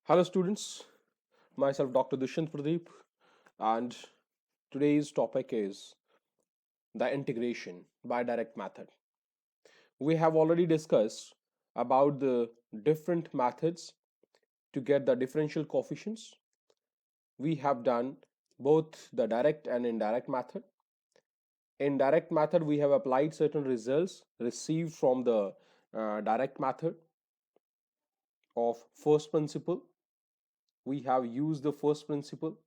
Hello, students. Myself, Dr. Dushyant Pradeep, and today's topic is the integration by direct method. We have already discussed about the different methods to get the differential coefficients. We have done both the direct and indirect method. In direct method, we have applied certain results received from the direct method of first principle. We have used the first principle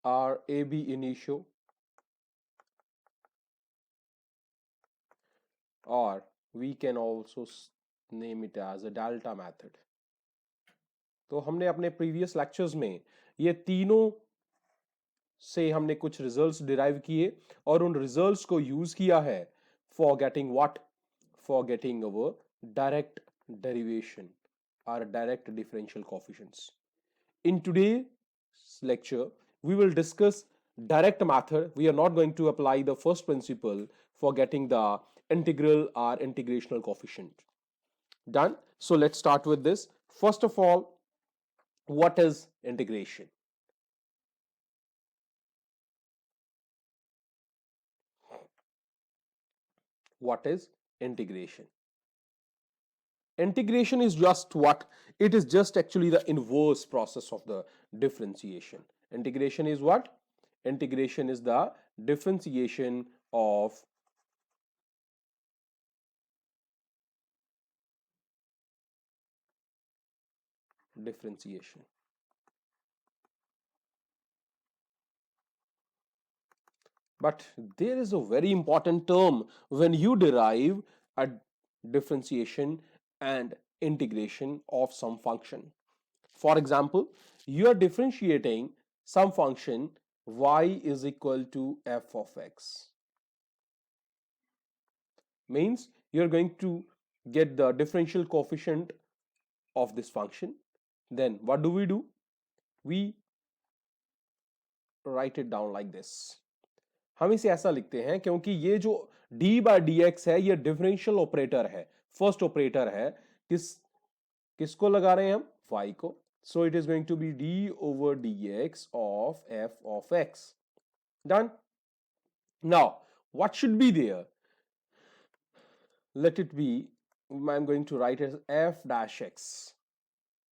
are AB initio, or we can also name it as a delta method. तो हमने अपने previous lectures में ये तीनों से हमने कुछ results derive किए और उन रिजल्ट्स को यूज किया है for getting what, for getting our direct derivation और direct differential coefficients. In today's lecture, we will discuss direct method. We are not going to apply the first principle for getting the integral or integrational coefficient. Done? So let's start with this. First of all, what is integration? What is integration? Integration is just what? It is just actually the inverse process of the differentiation. Integration is what? Integration is the differentiation of differentiation. But there is a very important term when you derive a differentiation and integration of some function. For example, you are differentiating some function y is equal to f of x. Means you are going to get the differential coefficient of this function. Then what do? We write it down like this. हम इसे ऐसा लिखते हैं क्योंकि ये जो d by d x है ये डिफरेंशियल ऑपरेटर है, फर्स्ट ऑपरेटर है. किसको लगा रहे हैं हम? y को. So it is going to be d over d x of f of x. Done. Now what should be there? Let it be, I'm going to write as f dash x.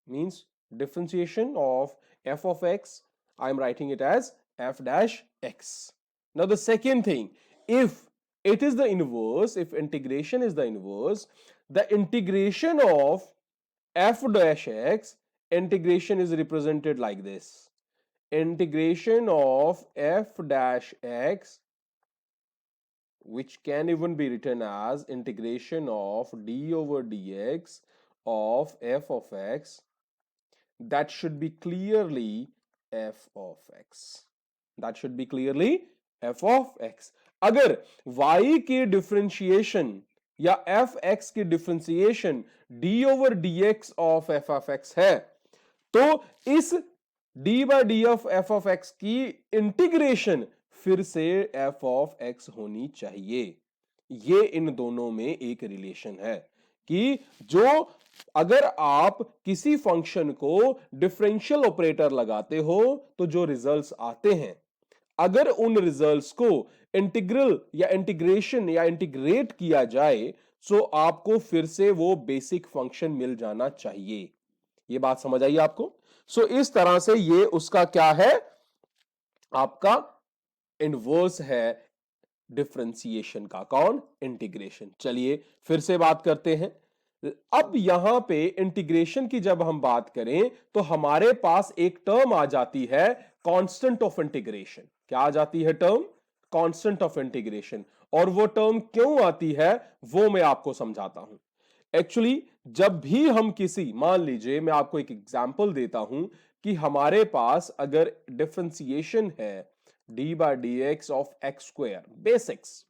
Means differentiation of f of x, I'm writing it as f dash x. Now the second thing, if it is the inverse, if integration is the inverse, the integration of f dash x, integration is represented like this. Integration of f dash x, which can even be written as integration of d over dx of f of x, that should be clearly f of x. That should be clearly f of x. अगर y के differentiation या f x की differentiation d over dx of f of x है, तो इस d by d of f of x की integration फिर से f ऑफ x होनी चाहिए. ये इन दोनों में एक रिलेशन है कि जो अगर आप किसी फंक्शन को डिफरेंशियल ऑपरेटर लगाते हो तो जो रिजल्ट्स आते हैं, अगर उन रिजल्ट्स को इंटीग्रल या इंटीग्रेशन या इंटीग्रेट किया जाए तो आपको फिर से वो बेसिक फंक्शन मिल जाना चाहिए. ये बात समझ आई आपको? सो इस तरह से ये उसका क्या है? आपका इनवर्स है डिफरेंशिएशन का. कौन? इंटीग्रेशन. चलिए फिर से बात करते हैं. अब यहां पे इंटीग्रेशन की जब हम बात करें तो हमारे पास एक टर्म आ जाती है कांस्टेंट ऑफ इंटीग्रेशन. क्या आ जाती है टर्म? Constant of integration. और वो टर्म क्यों आती है वो मैं आपको समझाता हूं. एक्चुअली जब भी हम किसी, मान लीजिए मैं आपको एक एग्जांपल देता हूं कि हमारे पास अगर डिफरेंशिएशन है d by d x of x square basics,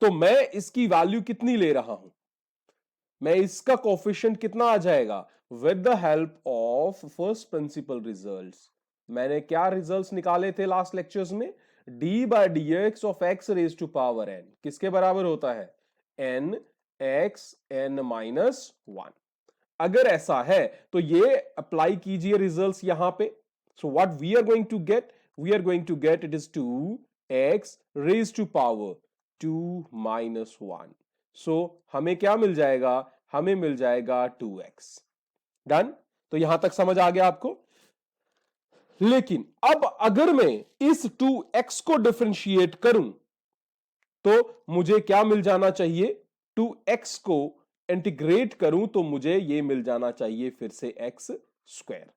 तो मैं इसकी वैल्यू कितनी ले रहा हूं? मैं इसका कोफिशिएंट कितना आ जाएगा? With the help of first principle results. मैंने क्या रिजल्ट्स निकाले थे लास्ट लेक्चर्स में? d by d x of x raise to power n किसके बराबर होता है? n x n minus one. अगर ऐसा है तो ये अप्लाई कीजिए रिजल्ट्स यहां पे। So what we are going to get, we are going to get it is 2x raise to power 2 minus one. So हमें क्या मिल जाएगा, हमें मिल जाएगा 2x। डन। तो यहां तक समझ आ गया आपको। लेकिन अब अगर मैं इस 2x को डिफरेंशिएट करूं तो मुझे क्या मिल जाना चाहिए, 2x को इंटीग्रेट करूं तो मुझे ये मिल जाना चाहिए फिर से एक्स स्क्वायर।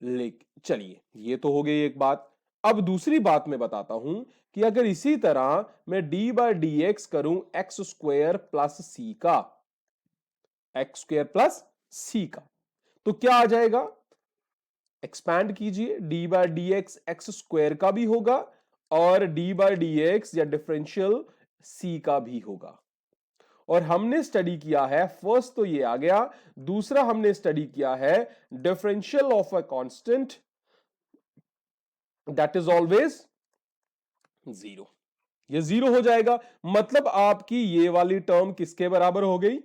लेकिन चलिए ये तो हो गई एक बात। अब दूसरी बात मैं बताता हूं कि अगर इसी तरह मैं डी बाय डी एक्स करूं एक्स स्क्वायर प्लस सी का, एक्स स्क्वायर प्लस सी का, तो क्या आ जाएगा, एक्सपैंड कीजिए, d by d x x square का भी होगा और डी बाय डी एक्स या डिफरेंशियल सी का भी होगा। और हमने स्टडी किया है, फर्स्ट तो ये आ गया, दूसरा हमने स्टडी किया है differential of a constant that is always zero. ये जीरो हो जाएगा, मतलब आपकी ये वाली टर्म किसके बराबर हो गई,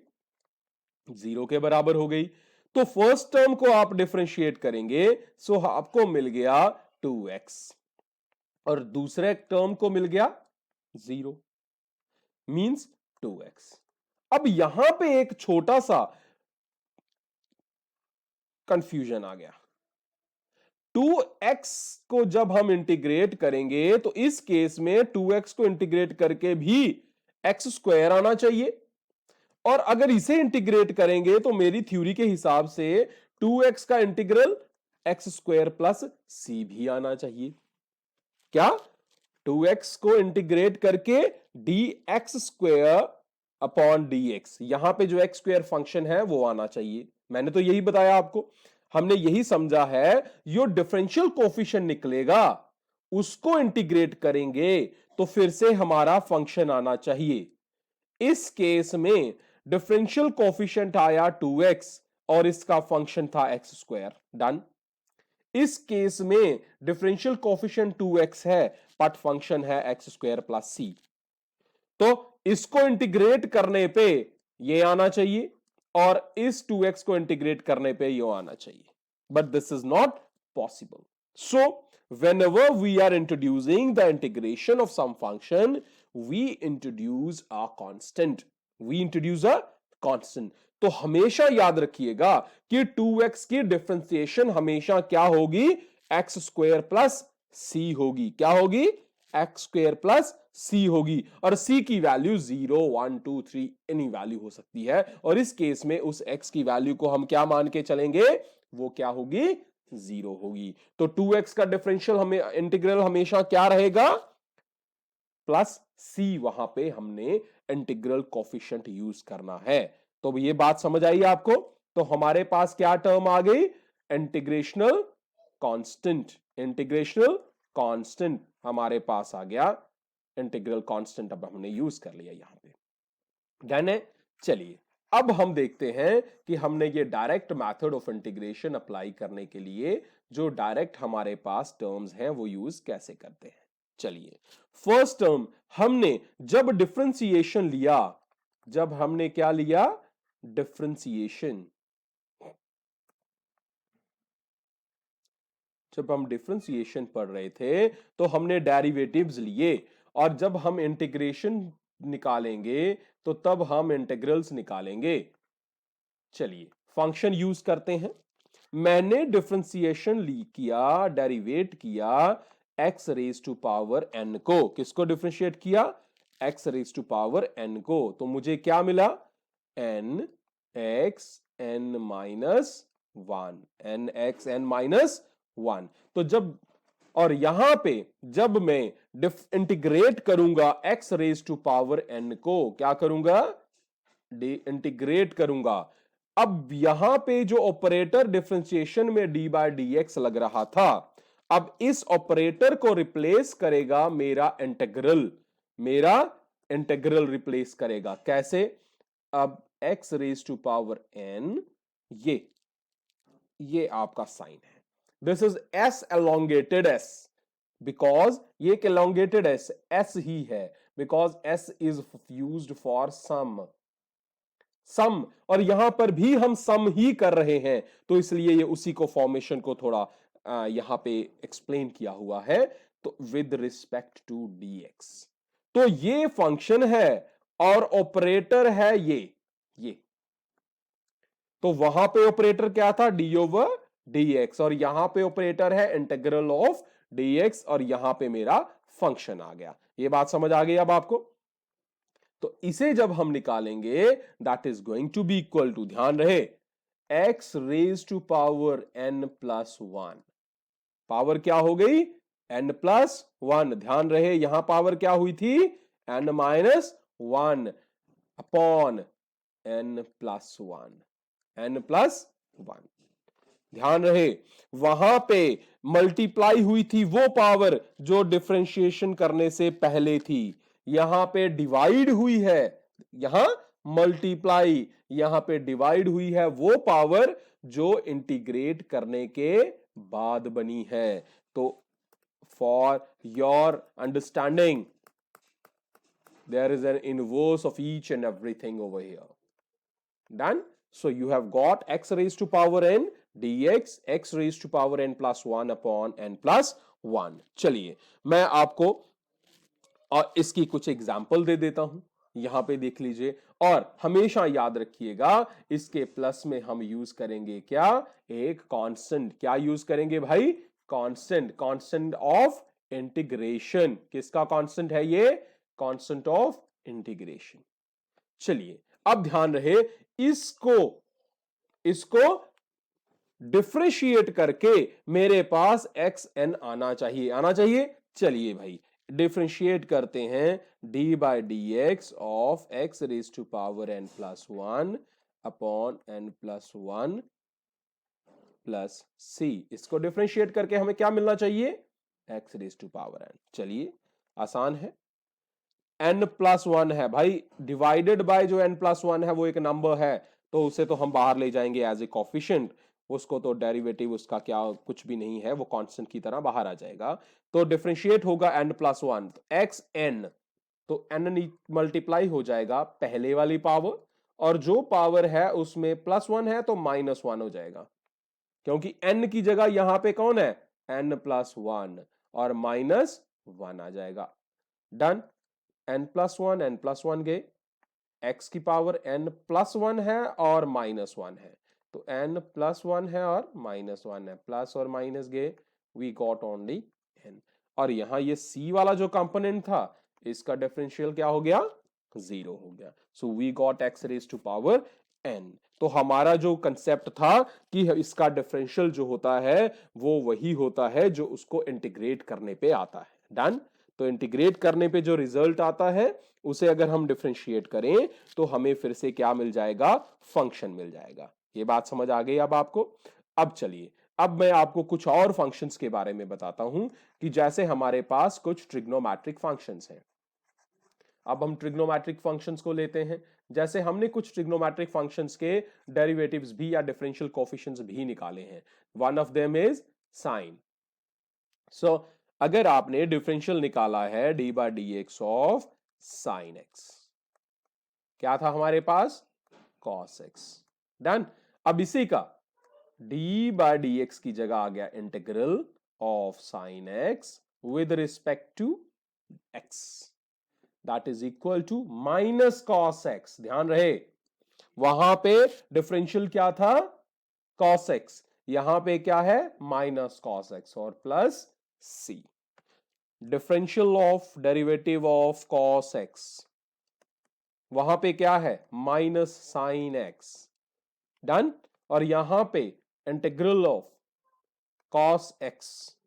जीरो के बराबर हो गई। तो फर्स्ट टर्म को आप डिफरेंशिएट करेंगे सो आपको मिल गया 2x और दूसरे टर्म को मिल गया जीरो, मींस 2x। अब यहां पे एक छोटा सा कंफ्यूजन आ गया। 2x को जब हम इंटीग्रेट करेंगे तो इस केस में 2x को इंटीग्रेट करके भी एक्स स्क्वायर आना चाहिए, और अगर इसे इंटीग्रेट करेंगे तो मेरी थ्योरी के हिसाब से 2x का इंटीग्रल एक्स स्क्वायर प्लस सी भी आना चाहिए। क्या, 2x को इंटीग्रेट करके D x square upon D x, यहां पे जो एक्स स्क्वायर फंक्शन है वो आना चाहिए। मैंने तो यही बताया आपको, हमने यही समझा है जो डिफरेंशियल कोफिशिएंट निकलेगा उसको इंटीग्रेट करेंगे तो फिर से हमारा फंक्शन आना चाहिए। इस केस में डिफरेंशियल कोफिशिएंट आया 2x और इसका फंक्शन था एक्स स्क्वायर। डन। इस केस में डिफरेंशियल कोफिशिएंट 2x है बट फंक्शन है एक्स स्क्वायर प्लस सी, तो इसको इंटीग्रेट करने पे ये आना चाहिए और इस 2x को इंटीग्रेट करने पे ये आना चाहिए, but this is not possible. So whenever we are introducing the integration of some function, we introduce a constant, we introduce a constant। तो हमेशा याद रखिएगा कि 2x की डिफरेंशिएशन हमेशा क्या होगी, एक्स स्क्वायर प्लस सी होगी। क्या होगी, एक्स स्क्वायर प्लस सी होगी, और सी की वैल्यू 0 1 2 3 एनी वैल्यू हो सकती है, और इस केस में उस एक्स की वैल्यू को हम क्या मान के चलेंगे, वो क्या होगी, जीरो होगी। तो 2x का डिफरेंशियल हमें इंटीग्रल हमेशा क्या रहेगा, प्लस सी, वहां पे हमने इंटीग्रल कोफिशिएंट यूज करना है। तो ये बात समझ आई आपको। तो हमारे पास क्या टर्म आ गई, इंटीग्रेशनल कांस्टेंट, इंटीग्रेशनल कांस्टेंट हमारे पास आ गया, इंटीग्रल कांस्टेंट अब हमने यूज कर लिया यहां पे। डन है। चलिए अब हम देखते हैं कि हमने ये direct method of integration apply करने के लिए जो डायरेक्ट हमारे पास टर्म्स हैं वो यूज कैसे करते हैं। चलिए फर्स्ट टर्म हमने जब डिफरेंशिएशन लिया, जब हमने क्या लिया, डिफरेंशिएशन, जब हम डिफरेंशिएशन पढ़ रहे थे तो हमने डेरिवेटिव्स लिए, और जब हम इंटीग्रेशन निकालेंगे तो तब हम इंटीग्रल्स निकालेंगे। चलिए फंक्शन यूज करते हैं। मैंने डिफरेंशिएशन ली किया, डेरिवेट किया x raise to power n को, किसको डिफरेंशिएट किया, x raise to power n को, तो मुझे क्या मिला, n x n minus one, n x n minus one. तो जब, और यहां पे जब मैं इंटीग्रेट करूंगा x raise to power n को, क्या करूंगा, इंटीग्रेट करूंगा। अब यहां पे जो ऑपरेटर डिफरेंशिएशन में डी बाय डी एक्स लग रहा था, अब इस ऑपरेटर को रिप्लेस करेगा मेरा इंटीग्रल, मेरा इंटीग्रल रिप्लेस करेगा कैसे, अब x raise to power n, ये आपका साइन है, this is S elongated S, because ये एक एलोंगेटेड एस ही है, because S is used for sum, sum, और यहां पर भी हम सम ही कर रहे हैं, तो इसलिए ये उसी को फॉर्मेशन को थोड़ा यहां पे एक्सप्लेन किया हुआ है। तो विद रिस्पेक्ट टू dx, तो ये फंक्शन है और ऑपरेटर है ये। तो वहां पे ऑपरेटर क्या था, डी ओवर dx, और यहां पे ऑपरेटर है इंटीग्रल ऑफ dx, और यहां पे मेरा फंक्शन आ गया। ये बात समझ आ गई अब आपको? तो इसे जब हम निकालेंगे, that is going to be equal to, ध्यान रहे, x raise to power n plus one. Power क्या हो गई, n प्लस वन। ध्यान रहे यहां पावर क्या हुई थी, n minus one upon n plus one, n plus one. ध्यान रहे वहां पे मल्टीप्लाई हुई थी वो पावर जो डिफरेंशिएशन करने से पहले थी, यहां पे डिवाइड हुई है, यहां मल्टीप्लाई, यहां पे डिवाइड हुई है वो पावर जो इंटीग्रेट करने के बाद बनी है। तो for your understanding, there is an inverse of each and everything over here. Done? So you have got x raised to power n dx, x raised to power n plus 1 upon n plus 1। चलिए मैं आपको इसकी कुछ example दे देता हूं, यहां पे देख लीजिए, और हमेशा याद रखिएगा इसके प्लस में हम यूज करेंगे क्या, एक कांस्टेंट। क्या यूज करेंगे भाई, कांस्टेंट, कांस्टेंट ऑफ इंटीग्रेशन। किसका कांस्टेंट है ये, कांस्टेंट ऑफ इंटीग्रेशन। चलिए अब ध्यान रहे, इसको डिफरेंशिएट करके मेरे पास एक्स एन आना चाहिए। चलिए भाई डिफरेंशिएट करते हैं, d by d x of x raise to power n plus one upon n plus one plus C. इसको डिफरेंशिएट करके हमें क्या मिलना चाहिए, x raise to power n। चलिए आसान है, n प्लस वन है भाई, डिवाइडेड बाय जो n प्लस वन है वो एक नंबर है, तो उसे तो हम बाहर ले जाएंगे एज ए कॉफिशिएंट, उसको तो डेरिवेटिव उसका क्या कुछ भी नहीं है, वो कांस्टेंट की तरह बाहर आ जाएगा। तो डिफरेंशिएट होगा n plus one, x n, तो n मल्टीप्लाई हो जाएगा पहले वाली पावर, और जो पावर है उसमें प्लस वन है तो माइनस वन हो जाएगा, क्योंकि n की जगह यहां पे कौन है, n प्लस वन, और माइनस वन आ जाएगा। डन, n प्लस वन गए, x की पावर n प्लस वन है और माइनस वन है, तो n प्लस वन है और माइनस वन है, प्लस और माइनस गए, वी गॉट ओनली n। और यहां ये c वाला जो कंपोनेंट था इसका डिफरेंशियल क्या हो गया, जीरो हो गया। So we got x raise to power n। तो हमारा जो कंसेप्ट था कि इसका डिफरेंशियल जो होता है वो वही होता है जो उसको इंटीग्रेट करने पे आता है। डन, तो इंटीग्रेट करने पे जो रिजल्ट आता है उसे अगर हम डिफरेंशिएट करें तो हमें फिर से क्या मिल जाएगा, फंक्शन मिल जाएगा। ये बात समझ आ गई अब आपको? अब चलिए, अब मैं आपको कुछ और फंक्शंस के बारे में बताता हूं, कि जैसे हमारे पास कुछ ट्रिग्नोमेट्रिक फंक्शंस हैं। अब हम ट्रिग्नोमेट्रिक फंक्शंस को लेते हैं, जैसे हमने कुछ ट्रिग्नोमेट्रिक फंक्शंस के डेरिवेटिव्स भी या डिफरेंशियल कोफिशिएंट्स भी निकाले हैं। One of them is sine. So अगर आपने डिफरेंशियल निकाला है d by d x of sine x, क्या था हमारे पास, कॉस एक्स। डन, अब इसी का डी बाई डी एक्स की जगह आ गया integral of sine x with respect to x, that is equal to minus cos x. ध्यान रहे वहां पे डिफरेंशियल क्या था, कॉस एक्स, यहां पे क्या है, माइनस कॉस एक्स और plus c. Differential of derivative of cos x, वहां पे क्या है, माइनस साइन एक्स। डन, और यहां पे इंटीग्रल ऑफ कॉस एक्स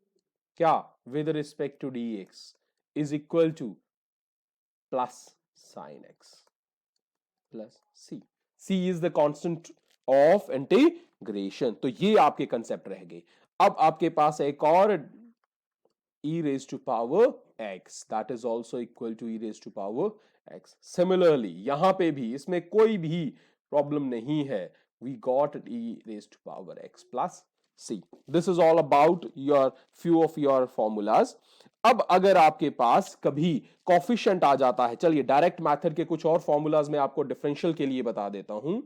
क्या, with respect to d x is equal to plus sine x plus c. C is the constant of integration. तो ये आपके कंसेप्ट रह गए। अब आपके पास एक और e raised to power x, that is also equal to e raised to power x। Similarly यहां पे भी इसमें कोई भी प्रॉब्लम नहीं है, we got e raised to power x plus see this is all about your few of your formulas. अब अगर आपके पास कभी कॉफिशिएंट आ जाता है, चलिए डायरेक्ट मेथड के कुछ और फॉर्मूलाज में आपको डिफरेंशियल के लिए बता देता हूं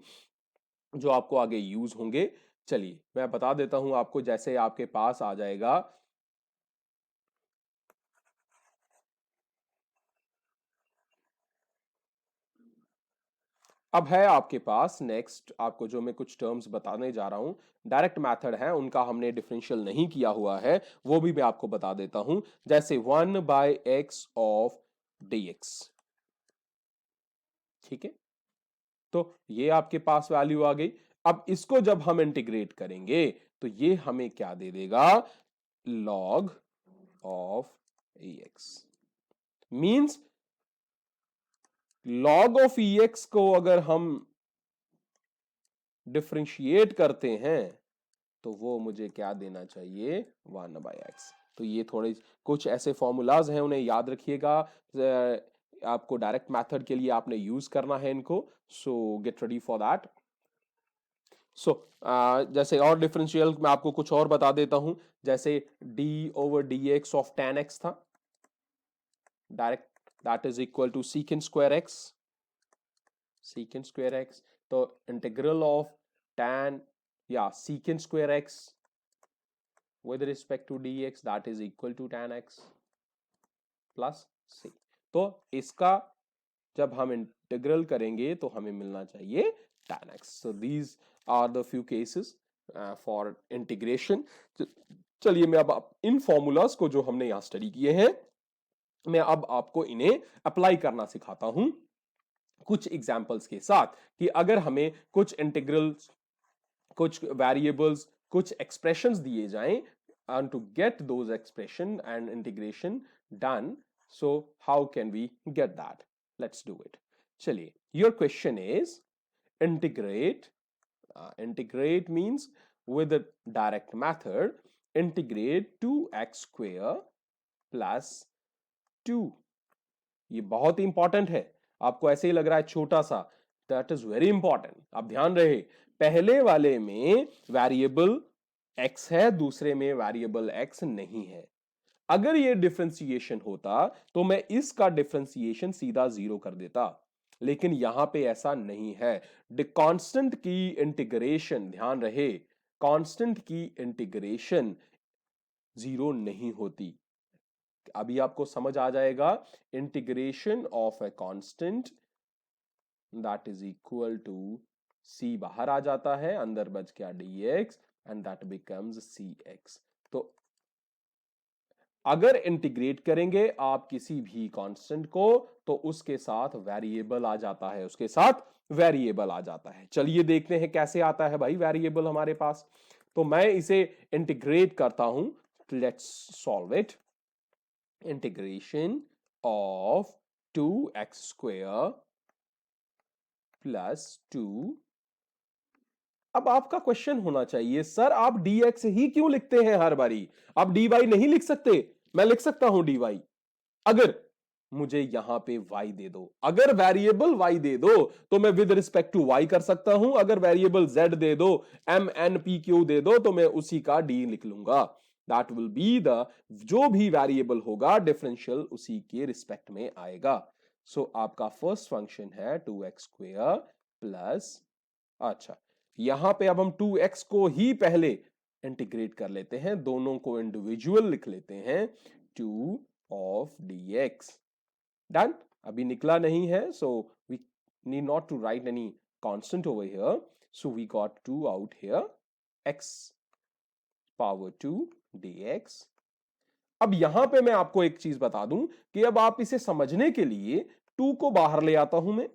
जो आपको आगे यूज होंगे। चलिए मैं बता देता हूं आपको, जैसे आपके पास आ जाएगा अब है आपके पास नेक्स्ट, आपको जो मैं कुछ टर्म्स बताने जा रहा हूं डायरेक्ट मेथड है, उनका हमने डिफरेंशियल नहीं किया हुआ है, वो भी मैं आपको बता देता हूं। जैसे 1/x ऑफ dx, ठीक है, तो ये आपके पास वैल्यू आ गई। अब इसको जब हम इंटीग्रेट करेंगे तो ये हमें क्या दे देगा, log of ex। Means log of ex को अगर हम डिफरेंशिएट करते हैं तो वो मुझे क्या देना चाहिए, 1/x। तो ये थोड़े कुछ ऐसे फॉर्मूलाज हैं, उन्हें याद रखिएगा। आपको डायरेक्ट मेथड के लिए आपने यूज करना है इनको, so get ready for that. So जैसे और डिफरेंशियल मैं आपको कुछ और बता देता हूं, जैसे d/dx ऑफ tan x था, direct that is equal to secant square x। तो इंटीग्रल ऑफ tan या secant square x with respect to dx that is equal to tan x plus c। तो इसका जब हम इंटीग्रल करेंगे तो हमें मिलना चाहिए tan x। so these are the few cases for integration। चलिए मैं अब इन फॉर्मूलाज को जो हमने यहां स्टडी किए हैं, मैं अब आपको इन्हें अप्लाई करना सिखाता हूं कुछ एग्जांपल्स के साथ, कि अगर हमें कुछ इंटीग्रल्स, कुछ वेरिएबल्स, कुछ एक्सप्रेशंस दिए जाएं, and to get those expression and integration done, so how can we get that? Let's do it। चलिए, your question is integrate, integrate means with a direct method integrate 2x square plus 2। ये बहुत ही important है, आपको ऐसे ही लग रहा है छोटा सा, दैट इज वेरी इंपॉर्टेंट। आप ध्यान रहे, पहले वाले में वेरिएबल x है, दूसरे में वेरिएबल x नहीं है। अगर ये डिफरेंशिएशन होता तो मैं इसका डिफरेंशिएशन सीधा 0 कर देता, लेकिन यहां पे ऐसा नहीं है। कांस्टेंट की इंटीग्रेशन, ध्यान रहे, कांस्टेंट की इंटीग्रेशन 0 नहीं होती। अभी आपको समझ आ जाएगा, integration of a constant that is equal to c बाहर आ जाता है, अंदर बच गया dx and that becomes cx। तो अगर इंटीग्रेट करेंगे आप किसी भी कांस्टेंट को तो उसके साथ वेरिएबल आ जाता है, उसके साथ वेरिएबल आ जाता है। चलिए देखते हैं कैसे आता है भाई वेरिएबल हमारे पास। तो मैं इसे इंटीग्रेट करता हूं, let's solve it. Integration of 2x square plus 2। अब आपका क्वेश्चन होना चाहिए, सर आप dx ही क्यों लिखते हैं हर बारी, आप dy नहीं लिख सकते? मैं लिख सकता हूं dy, अगर मुझे यहां पे y दे दो। अगर वेरिएबल y दे दो तो मैं विद रिस्पेक्ट टू y कर सकता हूं, अगर वेरिएबल z दे दो, m n p q दे दो, तो मैं उसी का d लिख लूंगा। दैट विल बी द, जो भी वेरिएबल होगा डिफरेंशियल उसी के रिस्पेक्ट में आएगा। सो आपका फर्स्ट फंक्शन है 2x स्क्वेयर प्लस, अच्छा यहां पे अब हम 2x को ही पहले इंटीग्रेट कर लेते हैं, दोनों को इंडिविजुअल लिख लेते हैं, 2 ऑफ dx। डन, अभी निकला नहीं है, so we need not to write any constant over here, so we got 2 out here, x power 2 dx। अब यहां पे मैं आपको एक चीज बता दूं कि अब आप इसे समझने के लिए 2 को बाहर ले आता हूं मैं,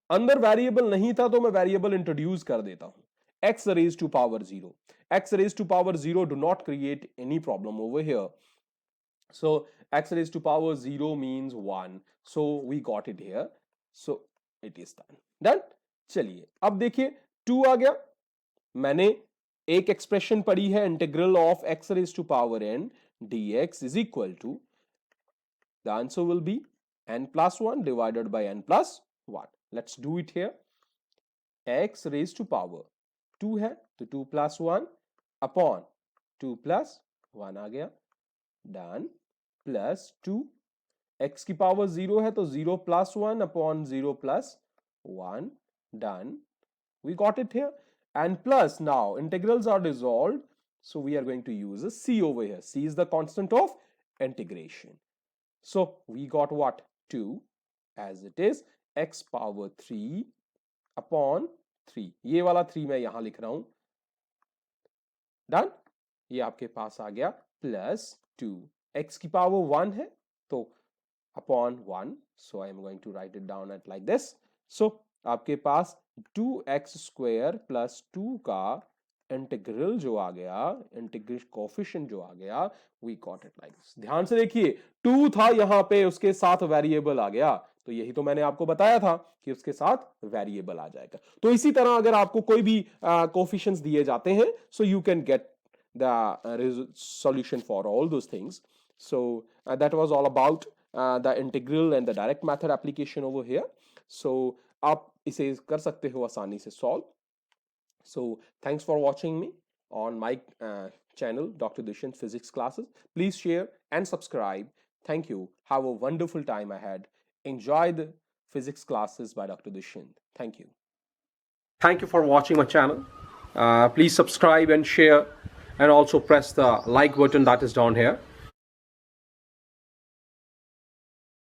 अंदर वेरिएबल नहीं था तो मैं वेरिएबल इंट्रोड्यूस कर देता हूं, x raised to power 0। x raised to power 0 do not create any problem over here, so x raised to power 0 means 1, so we got it here, so it is done। चलिए अब देखिए 2 आ गया, मैंने एक expression पढ़ी है, integral of x raised to power n dx is equal to, the answer will be n plus 1 divided by n plus 1। let's do it here। x raised to power 2 है तो 2 plus 1, अपॉन 2 प्लस 1 आ गया, done, plus 2, x की power 0 है तो 0 plus 1 upon 0 plus 1, done, we got it here. And plus now integrals are dissolved, so we are going to use a c over here. C is the constant of integration. So we got what? 2 as it is, x power 3 upon 3, ये वाला 3 मैं यहां लिख रहा हूं, done, ये आपके पास आ गया, प्लस 2, x की पावर 1 है तो upon 1, so I am going to write it down at like this. So आपके पास 2x स्क्वायर प्लस 2 का इंटीग्रल जो आ गया, इंटीग्रल कोफिशिएंट जो आ गया, we got it like this. ध्यान से देखिए, 2 था यहां पे, उसके साथ वेरिएबल आ गया, तो यही तो मैंने आपको बताया था कि उसके साथ वेरिएबल आ जाएगा. तो इसी तरह अगर आपको कोई भी कोफिशिएंट्स दिए जाते हैं, so you can get the solution for all those things. So that was all about the integral and the direct method application over here. So आप इसे कर सकते हो आसानी से solve. So thanks for watching me on my channel Dr. Dushyant Physics Classes. Please share and subscribe. Thank you. Have a wonderful time ahead. Enjoy the physics classes by Dr. Dushyant. Thank you. Thank you for watching my channel. Please subscribe and share, and also press the like button that is down here.